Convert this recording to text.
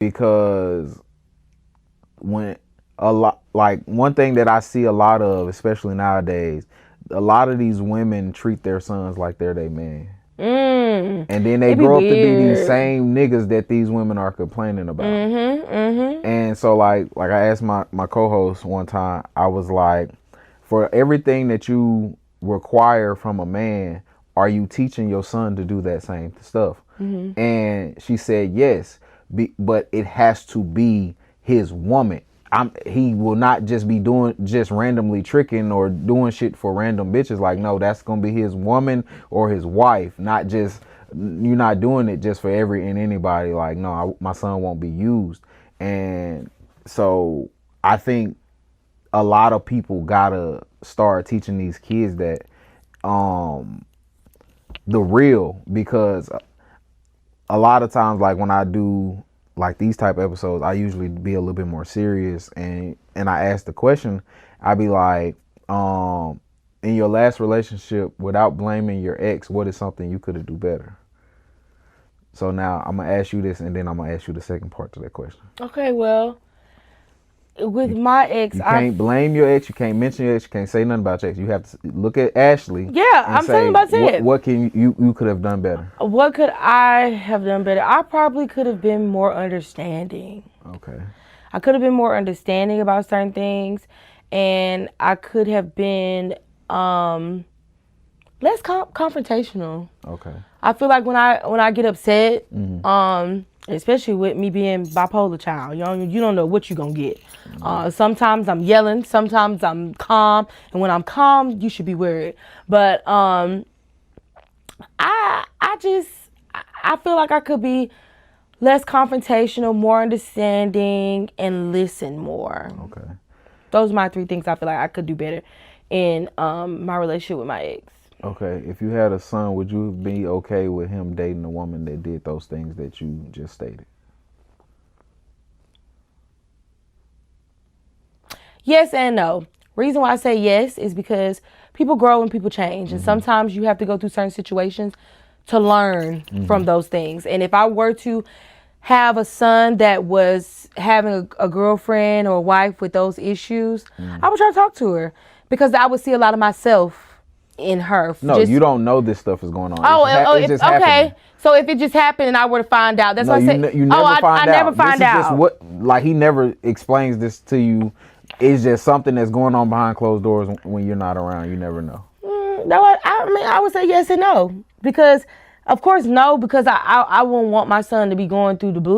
because when a lot, like one thing that I see a lot of, especially nowadays, a lot of these women treat their sons like they're their man. And then they grow up to be these same niggas that these women are complaining about. And so like I asked my co-host one time, I was like, for everything that you require from a man, are you teaching your son to do that same stuff? And she said yes, but it has to be his woman. He will not just be doing just randomly tricking or doing shit for random bitches. Like, no, that's gonna be his woman or his wife. Not just, you're not doing it just for anybody. Like, no, my son won't be used. And so I think a lot of people gotta start teaching these kids that the real, because a lot of times, like when I do like these type of episodes, I usually be a little bit more serious, and I ask the question, I be like, in your last relationship, without blaming your ex, what is something you could have do better? So now I'm gonna ask you this, and then I'm gonna ask you the second part to that question. Okay, well, with my ex, you can't blame your ex, you can't mention your ex, you can't say nothing about your ex. You have to look at Ashley. Yeah, I'm telling you about it. What can you could have done better? What could I have done better? I probably could have been more understanding. Okay. I could have been more understanding about certain things, and I could have been less confrontational. Okay. I feel like when I get upset, especially with me being bipolar child, you don't know what you're gonna get. Sometimes I'm yelling, sometimes I'm calm, and when I'm calm, you should be worried. But I feel like I could be less confrontational, more understanding, and listen more. Okay. Those are my 3 things I feel like I could do better in my relationship with my ex. Okay, if you had a son, would you be okay with him dating a woman that did those things that you just stated? Yes and no. Reason why I say yes is because people grow and people change. And sometimes you have to go through certain situations to learn from those things. And if I were to have a son that was having a girlfriend or a wife with those issues, I would try to talk to her, because I would see a lot of myself in her. No, you don't know this stuff is going on. It's just okay. Happening. So if it just happened and I were to find out, that's what I said. You never find out. I never find out. Just what, like, he never explains this to you. It's just something that's going on behind closed doors when you're not around. You never know. No, I mean, I would say yes and no, because of course no, because I wouldn't want my son to be going through the blue.